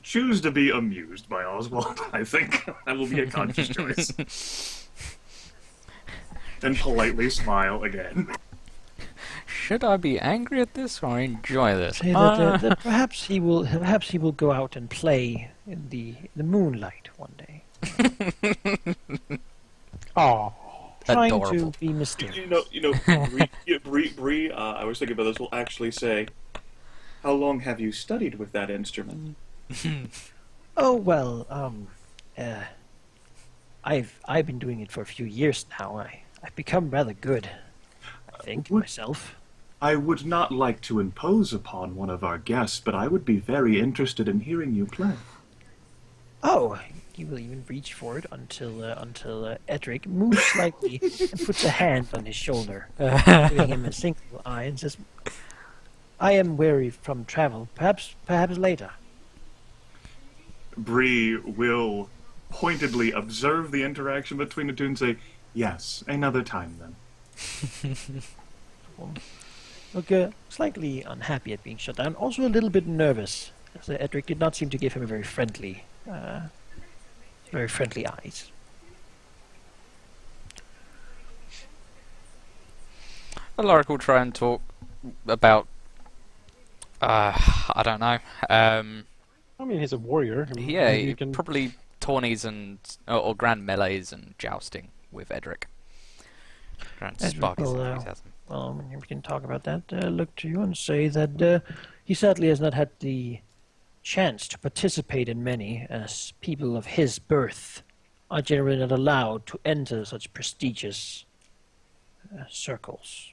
choose to be amused by Oswald. I think that will be a conscious choice. And politely smile again. Should I be angry at this or enjoy this? Say that perhaps he will go out and play in the moonlight one day. Oh, trying adorable. to be mysterious. Bree, I was thinking about this, will actually say, how long have you studied with that instrument? Oh well, I've been doing it for a few years now. I've become rather good, I think, myself. I would not like to impose upon one of our guests, but I would be very interested in hearing you play. Oh, he will even reach for it until Edric moves slightly and puts a hand on his shoulder, giving him a single eye, and says, "I am weary from travel. Perhaps later." Bree will pointedly observe the interaction between the two and say, "Yes, another time then." Look, slightly unhappy at being shut down, also a little bit nervous, as Edric did not seem to give him a very friendly eyes. Alaric will try and talk about, I don't know. I mean, he's a warrior. Yeah, you can... probably tourneys and or grand melees and jousting with Edric. Trying to spark his enthusiasm. Well, we can talk about that. Look to you and say that he sadly has not had the chance to participate in many, as people of his birth are generally not allowed to enter such prestigious circles.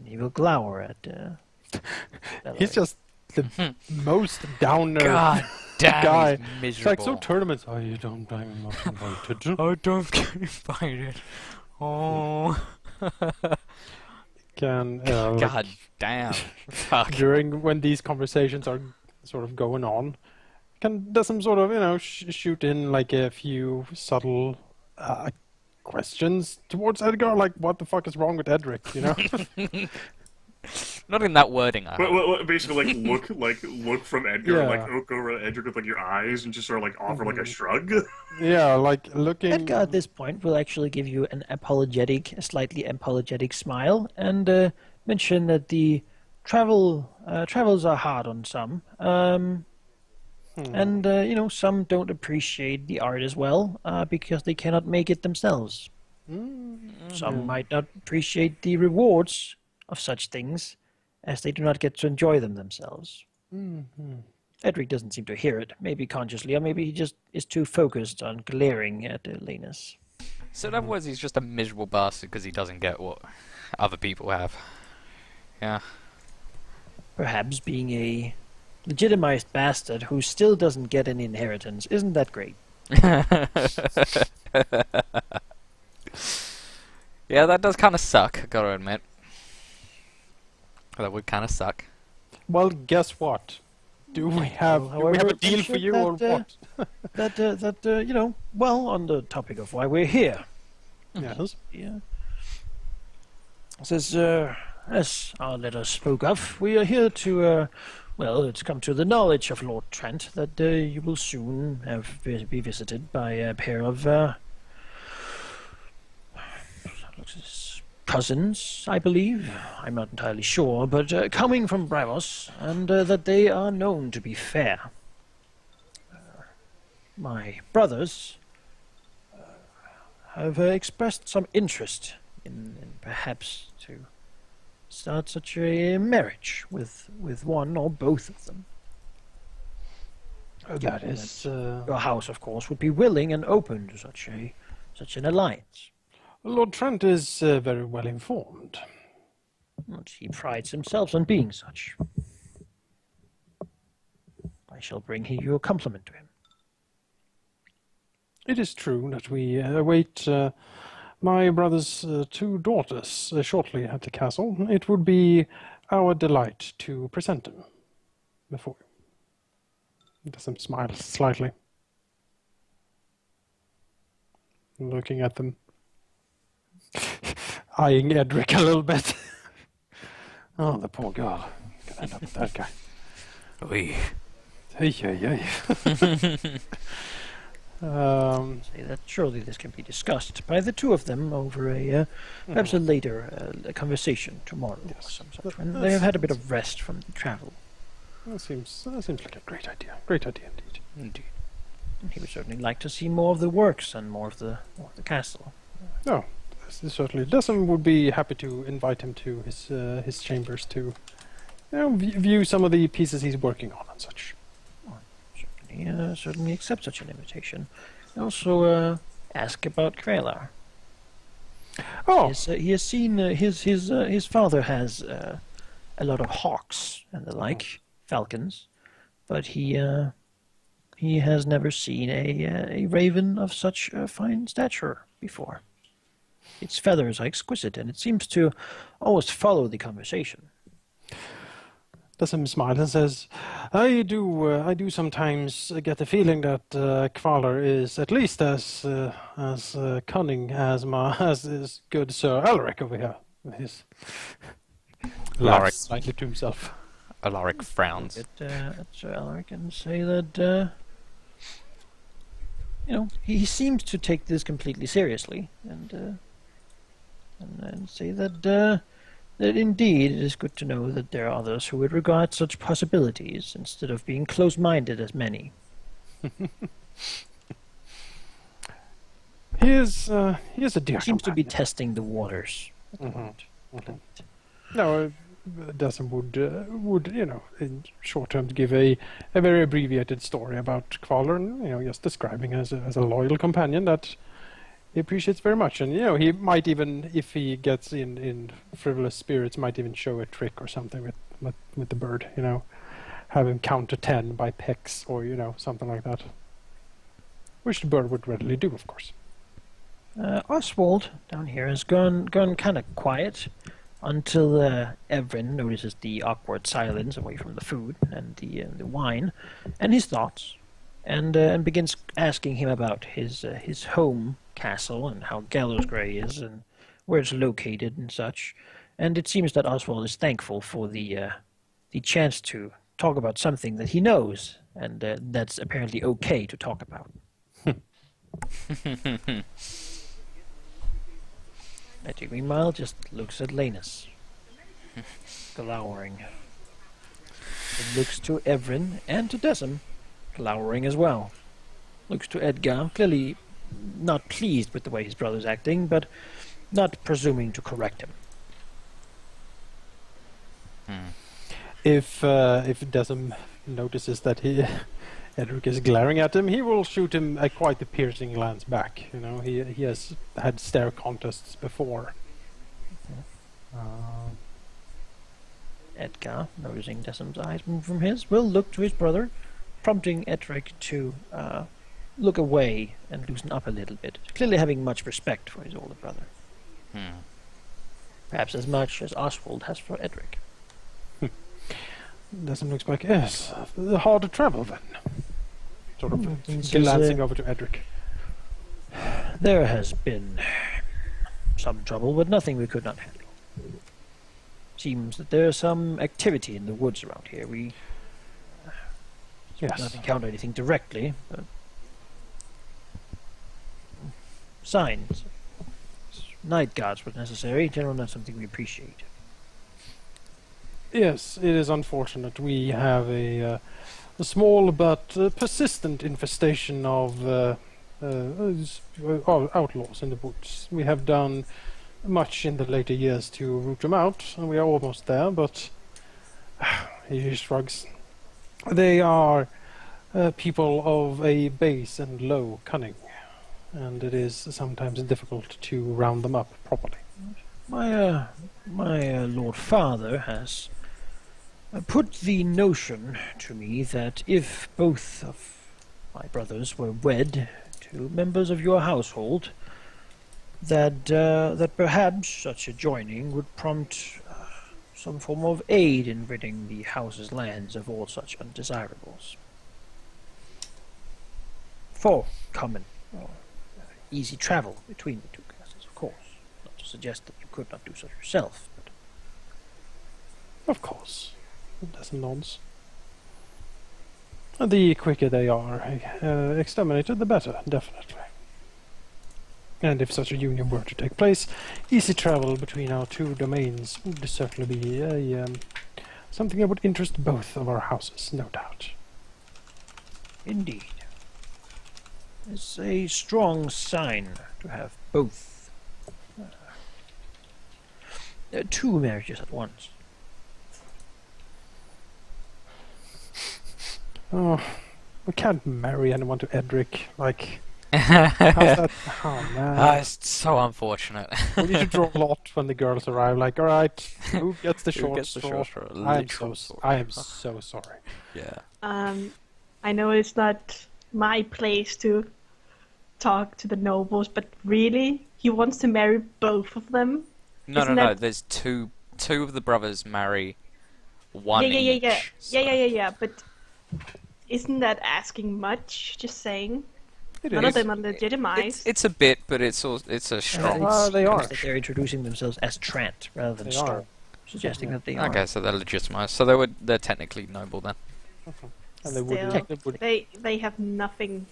He will glower at. He's just the most downer God damn, guy. he's It's like, so miserable. tournaments. Oh, you don't buy me much advantage. I don't get invited. Oh. Can God damn. Fuck. during when these conversations are sort of going on, does some sort of shoot in like a few subtle questions towards Edgar, like what the fuck is wrong with Edric, you know? Not in that wording, I hope. Well, basically, look from Edgar, Yeah. like look over at Edric with like your eyes, and just sort of like offer like a shrug. Yeah, like looking. Edgar at this point will actually give you a slightly apologetic smile, and mention that the travels are hard on some, and some don't appreciate the art as well because they cannot make it themselves. Some might not appreciate the rewards of such things, as they do not get to enjoy them themselves. Edric doesn't seem to hear it, maybe consciously, or maybe he just is too focused on glaring at Laenys. So in other words, he's just a miserable bastard because he doesn't get what other people have. Yeah. Perhaps being a legitimized bastard who still doesn't get any inheritance isn't that great. Yeah, that does kind of suck, I gotta admit. That would kind of suck. Well, guess what? Do we have a deal for you or what? Well, on the topic of why we're here. Yes. Yeah. It says, as our letter spoke of, we are here to, it's come to the knowledge of Lord Trent that you will soon be visited by a pair of cousins, I believe. I'm not entirely sure, but coming from Braavosi, and that they are known to be fair. My brothers have expressed some interest in perhaps to start such a marriage with one or both of them. That is. Your house, of course, would be willing and open to such an alliance. Lord Trent is very well informed. But he prides himself on being such. I shall bring you a compliment to him. It is true that we await my brother's two daughters shortly at the castle. It would be our delight to present them before you. Dessem smiles slightly, looking at them, eyeing Edric a little bit. Oh, the poor girl. Gonna end up with that guy. We. Hey, hey, Say that surely this can be discussed by the two of them over a perhaps a later a conversation tomorrow or Yes. some such, when they have had a bit of rest from the travel. that seems like a great idea. Great idea indeed. Indeed. He would certainly like to see more of the works and more of the castle. No, certainly. Dessem would be happy to invite him to his chambers to, view some of the pieces he's working on and such. Certainly accept such an invitation. Also, ask about Krelar. Oh, He has seen his father has a lot of hawks and the like, falcons, but he has never seen a raven of such fine stature before. Its feathers are exquisite, and it seems to almost follow the conversation. Dessem smiles and says, I do sometimes get the feeling that Kvalar is at least as cunning as his good Sir Alaric over here. His Alaric. slightly to himself. Alaric frowns. At Sir Alaric and say that he seems to take this completely seriously, and say that that indeed it is good to know that there are others who would regard such possibilities instead of being close-minded as many. He is a dear. Seems to be companion. testing the waters at the moment. No, Dessem would in short term give a very abbreviated story about Kvalar, and just describing as a loyal companion that he appreciates very much, and he might even, if he gets in frivolous spirits, might even show a trick or something with the bird. Have him count to 10 by pecks or something like that, which the bird would readily do, of course. Oswald down here has gone kind of quiet until Evren notices the awkward silence away from the food and the wine and his thoughts, and begins asking him about his home castle and how Gallowsgrey is and where it's located and such. And it seems that Oswald is thankful for the chance to talk about something that he knows, and that's apparently okay to talk about. Magic meanwhile just looks at Laenys, glowering. It looks to Evren and to Dessem, glowering as well. Looks to Edgar, clearly not pleased with the way his brother's acting, but not presuming to correct him. If Dessem notices that Edric is glaring at him, he will shoot him quite a piercing glance back. He has had stare contests before. Edgar, noticing Dessem's eyes move from his, will look to his brother, prompting Edric to look away and loosen up a little bit, clearly having much respect for his older brother. Perhaps as much as Oswald has for Edric. Dessem looks back. Yes, hard to travel then. Sort of Says, glancing over to Edric. There has been some trouble, but nothing we could not handle. Seems that there is some activity in the woods around here. We Yes. not encounter anything directly, but signs. Night guards were necessary. Generally not something we appreciate. Yes, it is unfortunate. We have a small but persistent infestation of outlaws in the woods. We have done much in the later years to root them out, and we are almost there, but he shrugs. They are people of a base and low cunning, and it is sometimes difficult to round them up properly. My Lord Father has put the notion to me that if both of my brothers were wed to members of your household, that perhaps such a joining would prompt some form of aid in ridding the house's lands of all such undesirables. For common, easy travel between the two castles, of course. Not to suggest that you could not do so yourself, but Of course. Dessem nods. The quicker they are exterminated, the better, definitely. And if such a union were to take place, easy travel between our two domains would certainly be something that would interest both of our houses, no doubt. Indeed. It's a strong sign to have both. Two marriages at once. Oh, we can't marry anyone to Edric, like... How's that? Oh man. It's so unfortunate. We need to draw a lot when the girls arrive. Like, all right, who gets the Who short gets the straw? short straw? I am so sorry. Yeah. I know it's not my place to talk to the nobles, but really, he wants to marry both of them? No. There's two of the brothers marry one each. Yeah. But isn't that asking much? Just saying. None of them are legitimized. It's a bit, but it's a strong. They are. That they're introducing themselves as Trant rather than Storm, suggesting that they are. Okay, so they're legitimized. So they're technically noble then. And they Still, they have nothing.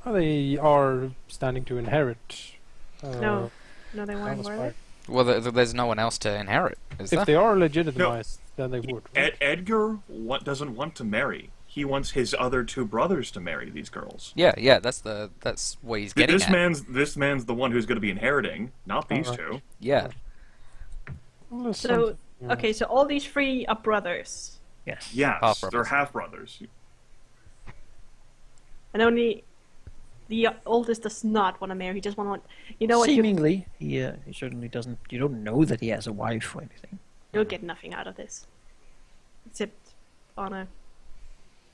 They are standing to inherit. No, they weren't, were they? Well, there's no one else to inherit, is there? If they are legitimized, then they would. Right? Edgar doesn't want to marry. He wants his other two brothers to marry these girls. Yeah. That's what he's getting at. This man's the one who's going to be inheriting, not these two. Yeah. Well, So, okay, so all these three are brothers. Yes. Yes, Half-brothers. they're half brothers. And only the oldest does not want to marry. He just want. You know what? Seemingly, he certainly doesn't. You don't know that he has a wife or anything. You'll get nothing out of this, except honor.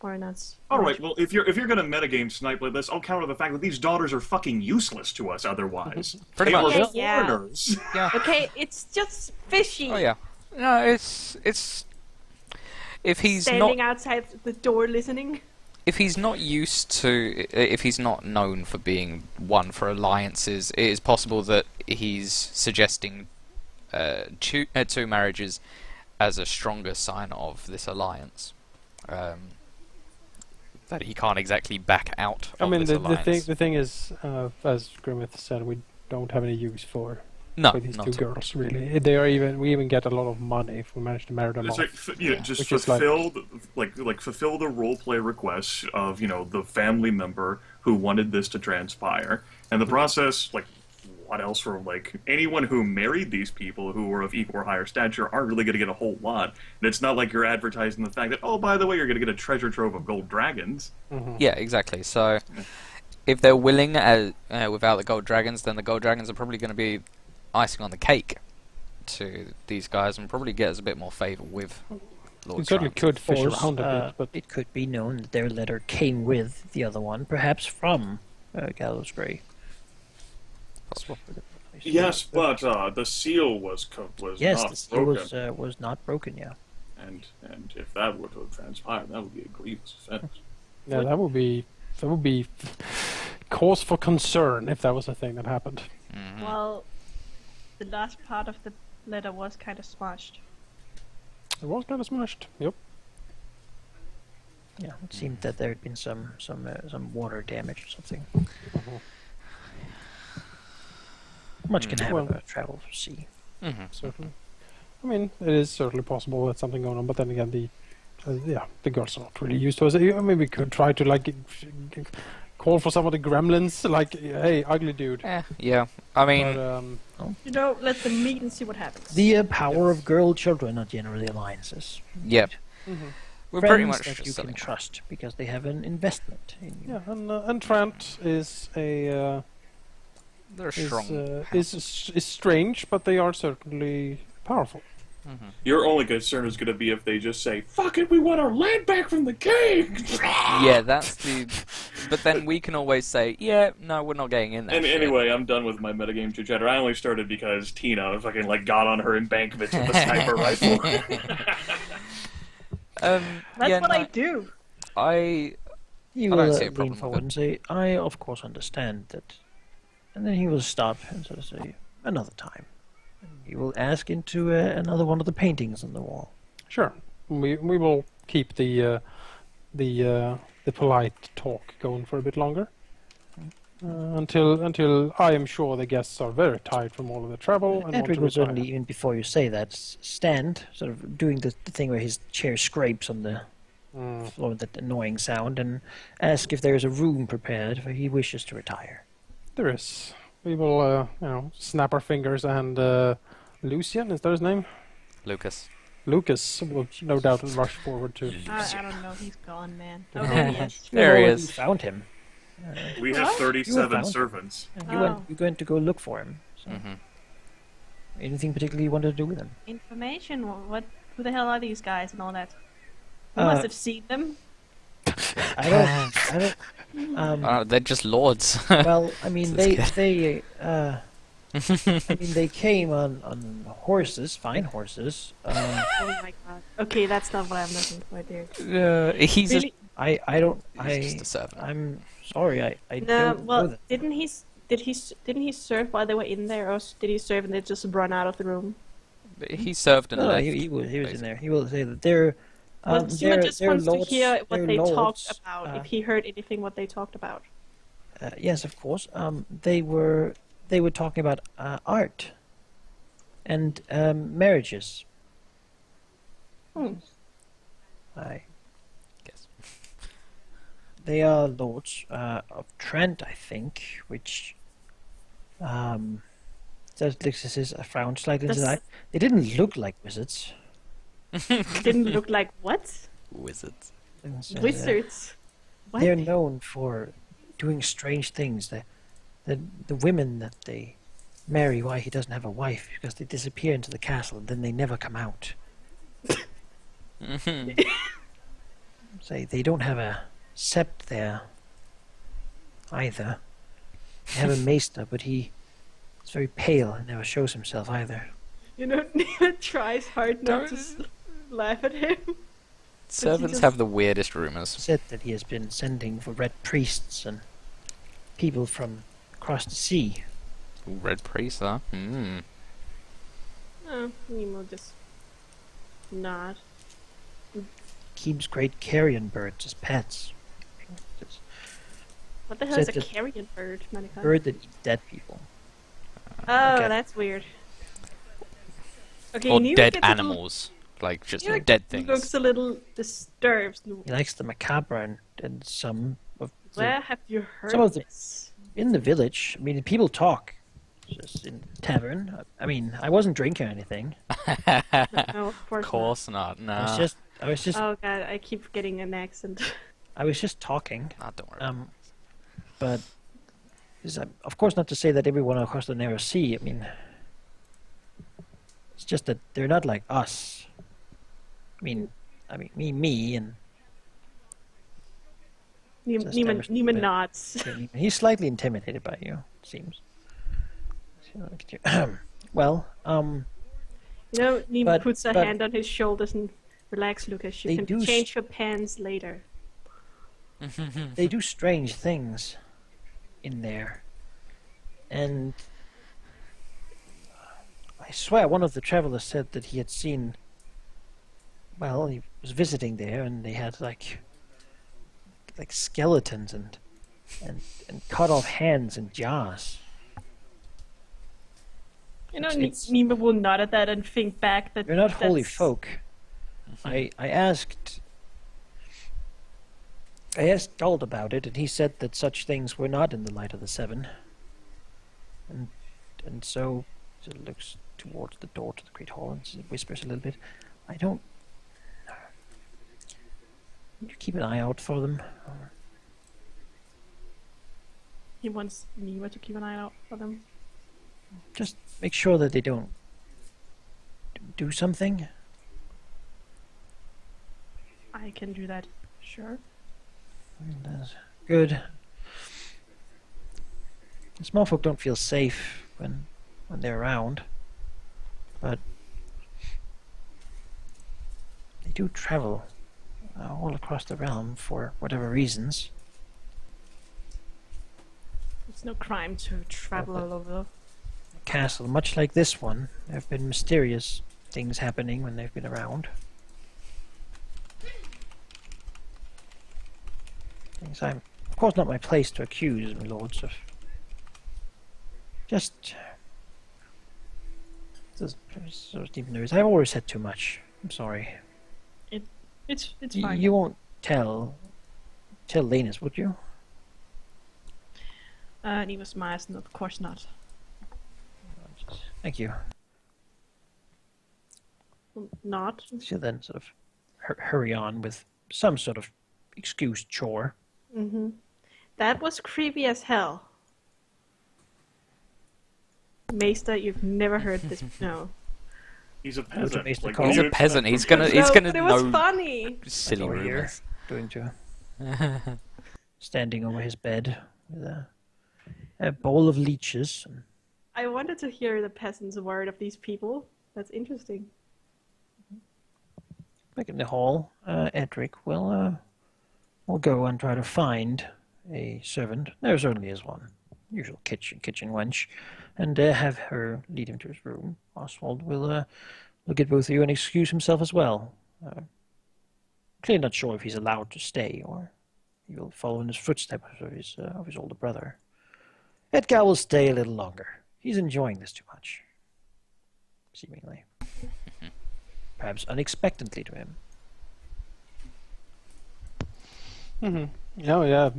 Or not. All right, well, if you're going to metagame snipe like this, I'll counter the fact that these daughters are fucking useless to us otherwise. Pretty they much. are Yeah. foreigners. Yeah. Okay, it's just fishy. Oh yeah. No, it's if he's Standing not outside the door listening. if he's not used to if he's not known for being one for alliances, it is possible that he's suggesting two marriages as a stronger sign of this alliance. That he can't exactly back out of this alliance. the thing is, as Grimith said, we don't have any use for these not two at all. girls. Really, we even get a lot of money if we manage to marry them It's off. like, just Which is fulfill fulfill the roleplay requests of the family member who wanted this to transpire, and the process what else for anyone who married these people who were of equal or higher stature aren't really going to get a whole lot, and it's not like you're advertising the fact that, oh, by the way, you're going to get a treasure trove of gold dragons. Yeah, exactly. So if they're willing without the gold dragons, then the gold dragons are probably going to be icing on the cake to these guys and probably get us a bit more favour with Lord You certainly Trump. could fish Or, around a bit, but it could be known that their letter came with the other one, perhaps from Gallows Grey. Possible. Yes, but the seal was Yes, not the seal broken, was not broken. Yeah. and if that were to have transpired, that would be a grievous offense. yeah, that would be cause for concern if that was a thing that happened. Well, the last part of the letter was kind of smashed. It was kind of smashed. Yep. Yeah, it seemed that there had been some water damage or something. Much can happen about travel for sea. Certainly. I mean, it is certainly possible that something going on, but then again, the girls are not really used to it. I mean, we could try to call for some of the gremlins, hey, ugly dude. Yeah. I mean, But, Let them meet and see what happens. The power of girl children are generally alliances. yeah. We're Friends pretty much that just you selling can trust because they have an investment in you. yeah, and Trant is They're strong. is strange, but they are certainly powerful. Your only concern is going to be if they just say, "Fuck it, we want our land back from the king." Yeah, that's the. But then we can always say, yeah, no, we're not getting in there. And anyway, I'm done with my metagame chit chatter. I only started because Tina fucking got on her embankment with a sniper rifle. That's what I do. He I will don't see a problem lean with forward it. and say, I of course understand that. And then he will stop and sort of say, another time. And he will ask into another one of the paintings on the wall. Sure, we will keep the the polite talk going for a bit longer. Until I am sure the guests are very tired from all of the travel and want Edric to will retire. certainly, even before you say that, stand, sort of doing the thing where his chair scrapes on the floor with that annoying sound, and ask if there is a room prepared for he wishes to retire. There is. We will, snap our fingers, and Lucian, is that his name? Lucas. Lucas will no doubt rush forward to. I don't know. He's gone, man. Oh, there he is. There he You is. found him. We have You 37 found- servants. Oh. You're going to go look for him. So. Anything particularly you wanted to do with him? Information. Who the hell are these guys and all that? You Uh, must have seen them. I don't. They're just lords. Well, I mean, This they they came on horses, fine horses. Oh my god. Okay, that's not what I'm looking for, dude. He's Really? I don't. He's just a servant. I'm sorry. I No, don't know well, that. didn't he serve while they were in there, or did he serve and they just run out of the room? He served and No, left. he was in there. He will say that they're. Well, Simon they're- just they're wants lords- to hear what they're they lords, talked about. If he heard anything, what they talked about. Yes, of course. They were talking about art and marriages. I. Yes. They are lords of Trent, I think, which this is a frown slightly into Does- that. They didn't look like wizards. Didn't look like what? Wizards. Wizards. What? They're known for doing strange things. The women that they marry, why he doesn't have a wife, because they disappear into the castle and then they never come out. Say they don't have a sept there either. They have a maester, but he is very pale and never shows himself either. You know, Nima tries hard not to laugh at him. Servants just- have the weirdest rumors. Said that he has been sending for red priests and people from across the sea. Ooh, red priest, huh? Oh, Nima just nod. Keeps great carrion birds as pets. Just What the hell is Said a that- carrion bird, Manaki? bird that eats dead people. Oh, Okay. that's weird. Okay, Or Nima dead gets a little- animals. Like, just Nima dead things. looks a little disturbed. He likes the macabre and some of the, Where have you heard Some of the- this? in the village. I mean, people talk. Just in tavern. I mean, I wasn't drinking anything. No, of course, Of course not. I No. was just, not. Oh god, I keep getting an accent. I was just talking. Ah, don't worry. But of course, not to say that everyone across the narrow sea. I mean, it's just that they're not like us. I mean, me, and Just Nima understand it. nods. he's slightly intimidated by you. It seems. Well, You know, Nima But- puts a but- hand on his shoulders and relax, Lucas. They You can do change your pants later. they do strange things in there, and I swear one of the travelers said that he had seen. Well, he was visiting there, and they had like skeletons and cut off hands in jars. You know, It's- Nima will nod at that and think back that They're not holy that's- folk. I asked Guld about it, and he said that such things were not in the light of the seven. And so he looks towards the door to the great hall and whispers a little bit. I don't. Would you keep an eye out for them? Or He wants Nima to keep an eye out for them. just make sure that they don't do something. I can do that. Sure. That's good. The small folk don't feel safe when they're around, but they do travel all across the realm for whatever reasons. It's no crime to travel all over. The castle, much like this one, there have been mysterious things happening when they've been around. things. I'm, of course, not my place to accuse, my lords, of just sort of deep nervous. I've always said too much. I'm sorry. It's fine. You won't tell Laenys, would you? Nima smiles, and of course not. Thank you. Not. She'll then sort of hurry on with some sort of excused chore. Mm-hmm. That was creepy as hell. Maester, you've never heard this. No. He's a peasant. Maester Like, call? what He's do a you peasant. expect He's from gonna peasants? he's gonna But it was know funny. silly Over here, rumors. going to standing over his bed with a bowl of leeches. I wanted to hear the peasants' word of these people. That's interesting. Back in the hall, Edric will go and try to find a servant. There certainly is one, usual kitchen wench, and have her lead him to his room. Oswald will look at both of you and excuse himself as well. Clearly not sure if he's allowed to stay or he will follow in his footsteps of his older brother. Edgar will stay a little longer. He's enjoying this too much, seemingly. Perhaps unexpectedly to him. No, yeah.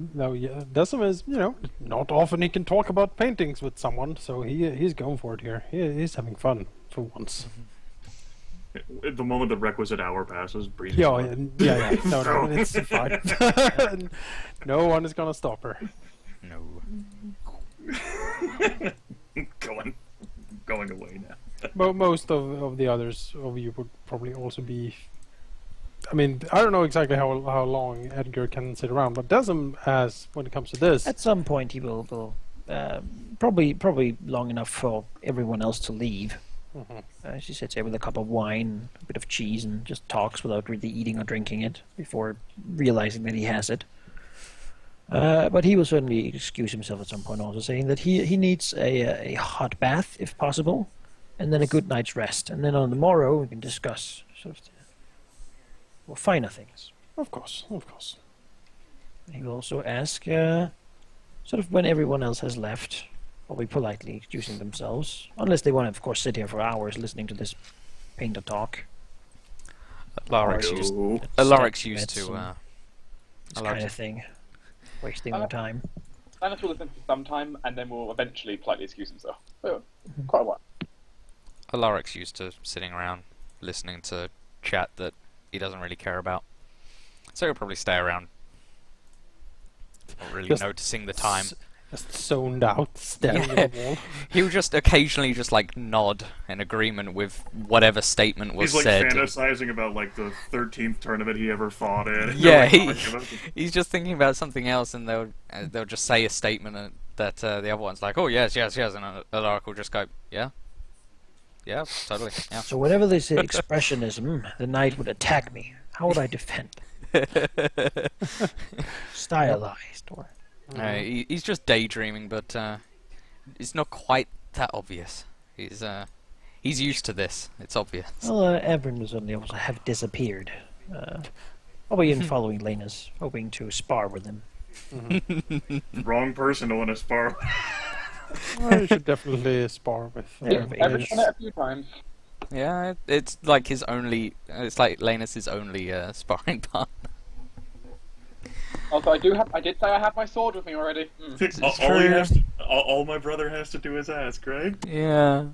Dessem is, not often he can talk about paintings with someone, so he's going for it here. He's having fun for once. At the moment the requisite hour passes, breathing. Yeah. No, it's fine. No one is gonna stop her. No. Going away now. Most of the others of you would probably also be. I mean, I don't know exactly how long Edgar can sit around, but Dessem has, when it comes to this. At some point, he will probably long enough for everyone else to leave. She sits there with a cup of wine, a bit of cheese, and just talks without really eating or drinking it before realizing that he has it. But he will certainly excuse himself at some point, also saying that he needs a hot bath, if possible, and then a good night's rest. And then on the morrow, we can discuss sort of finer things. Of course. He will also ask, sort of when everyone else has left, probably politely excusing themselves, unless they want to, of course, sit here for hours listening to this painter talk. Alaric's used to this kind of thing, wasting their time. Laenys will listen for some time, and then will eventually politely excuse himself. So, quite a while. Alaric's used to sitting around listening to chat that he doesn't really care about, so he'll probably stay around, not really noticing the time. Just zoned out, staring at the wall. He'll just occasionally just like nod in agreement with whatever statement was He's like said. fantasizing about like the 13th tournament he ever fought in. Yeah, Like, he's just thinking about something else, and they'll just say a statement that the other one's like, oh yes, and Alaric will just go, yeah, totally, yeah. So whenever they say expressionism, the knight would attack me. How would I defend? Stylized, or He's just daydreaming, but it's not quite that obvious. He's used to this. It's obvious. well, Evren was only able to have disappeared. Probably in following Laenys, hoping to spar with him. Wrong person to want to spar. Well, you should definitely spar with. Everyone's done it a few times. Yeah, it's like his only. It's like Laenys' only sparring partner. Also, I did say I have my sword with me already. All my brother has to do is ask, right? Yeah.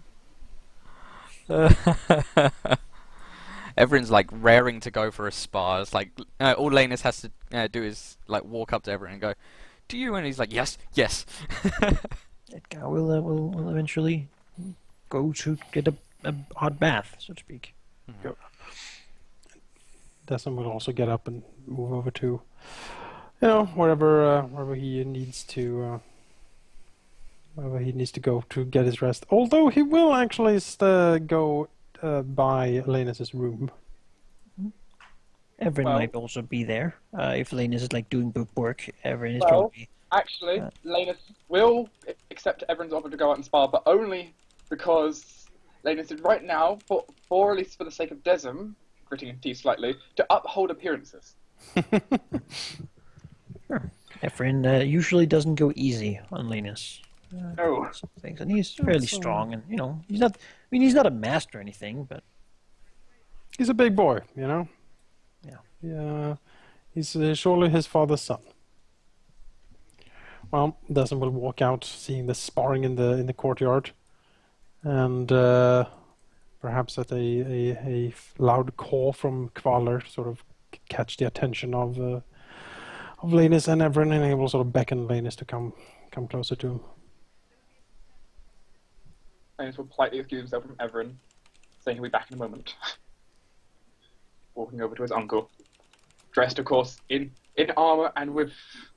Everyone's like raring to go for a spar. It's like all Laenys has to do is like walk up to everyone and go, "Do you?" And he's like, "Yes." Edgar will eventually go to get a hot bath, so to speak. Dessem will also get up and move over to, wherever he needs to. Wherever he needs to go to get his rest. Although he will actually go by Laenys' room. Evren Well- might also be there. If Laenys is like doing book work, Evren is Well- probably. Actually, Laenys will accept everyone's offer to go out and spar, but only because Laenys is right now, for at least for the sake of Dessem, gritting his teeth slightly, to uphold appearances. Efren usually doesn't go easy on Laenys. No. Some things, and he's fairly strong, and he's not. I mean, he's not a master or anything, but He's a big boy, you know. Yeah. Yeah. He's surely his father's son. Well, Dessem will walk out, seeing the sparring in the courtyard, and perhaps at a loud call from Kvalar, sort of catch the attention of Laenys and Evren, and he will sort of beckon Laenys to come closer to him. Laenys will politely excuse himself from Everin, saying he'll be back in a moment. Walking over to his uncle, dressed, of course, in armor and with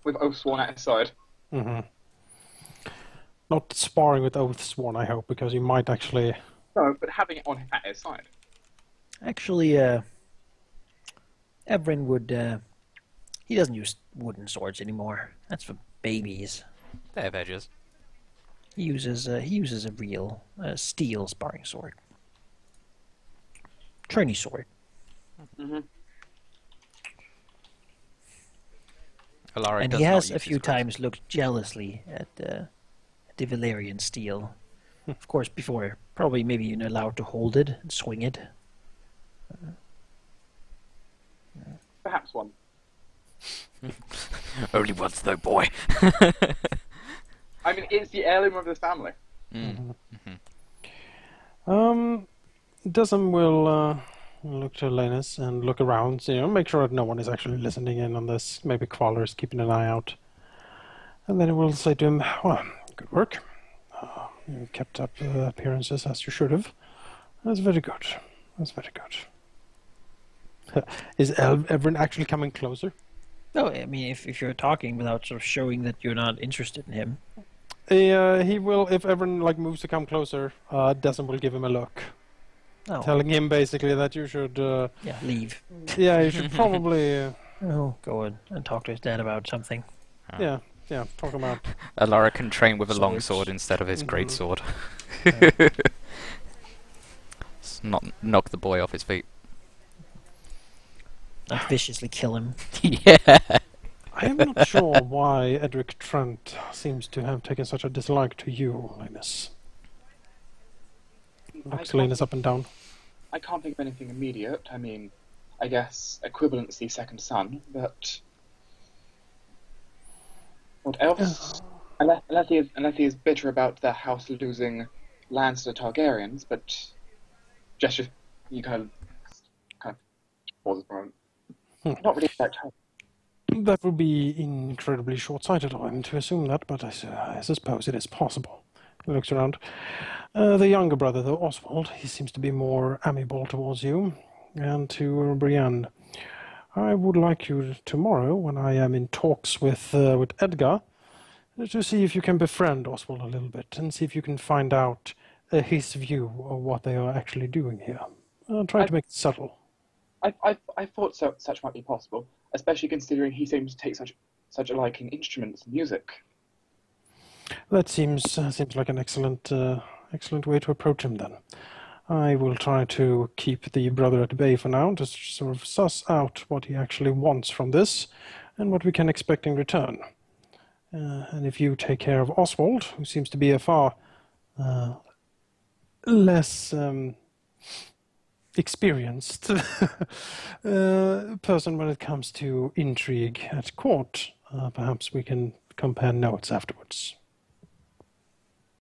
Oathsworn at his side. Mm-hmm. Not sparring with Oathsworn, I hope, because he might actually... No, but having it at his side. actually, Evren would. He doesn't use wooden swords anymore. That's for babies. They have edges. He uses a real steel sparring sword, tourney sword. Mm-hmm. Alaric And does he not has use a few his cross. times looked jealously at the Valyrian steel. Of course, before probably maybe you're not allowed to hold it and swing it. Perhaps one. Only once, though, boy. I mean, it's the heirloom of the family. Dessem will look to Laenys and look around, make sure that no one is actually listening in on this. Maybe Kvalar is keeping an eye out. And then he will say to him, well, good work. You kept up appearances as you should have. That's very good. That's very good. Is Evren actually coming closer? No, I mean if you're talking without sort of showing that you're not interested in him. He will, if Evren moves to come closer, Dessem will give him a look. Oh, Telling him basically that you should... yeah, leave. yeah, you should probably... Oh, go and talk to his dad about something. yeah, talk about... Alaric can train with a long Swords. sword instead of his great sword. Yeah. Let's not knock the boy off his feet. Not viciously kill him. Yeah. I am not sure why Edric Trent seems to have taken such a dislike to you, Laenys. Looks Laenys up and down. I can't think of anything immediate. I mean, I guess equivalency second son, but what else? Unless he is bitter about their house losing lands to the Targaryens, but gesture you kind of pause for a moment. Not really that type. That would be incredibly short-sighted of him to assume that, but I suppose it is possible. He looks around. The younger brother, though, Oswald, he seems to be more amiable towards you. And to Briyenn, I would like you tomorrow, when I am in talks with Edgar, to see if you can befriend Oswald a little bit, and see if you can find out his view of what they are actually doing here. Try to make it subtle. I thought such might be possible, especially considering he seems to take such a liking in instruments and music. That seems like an excellent way to approach him then. I will try to keep the brother at bay for now, to sort of suss out what he actually wants from this, and what we can expect in return. And if you take care of Oswald, who seems to be a far less experienced person when it comes to intrigue at court, perhaps we can compare notes afterwards.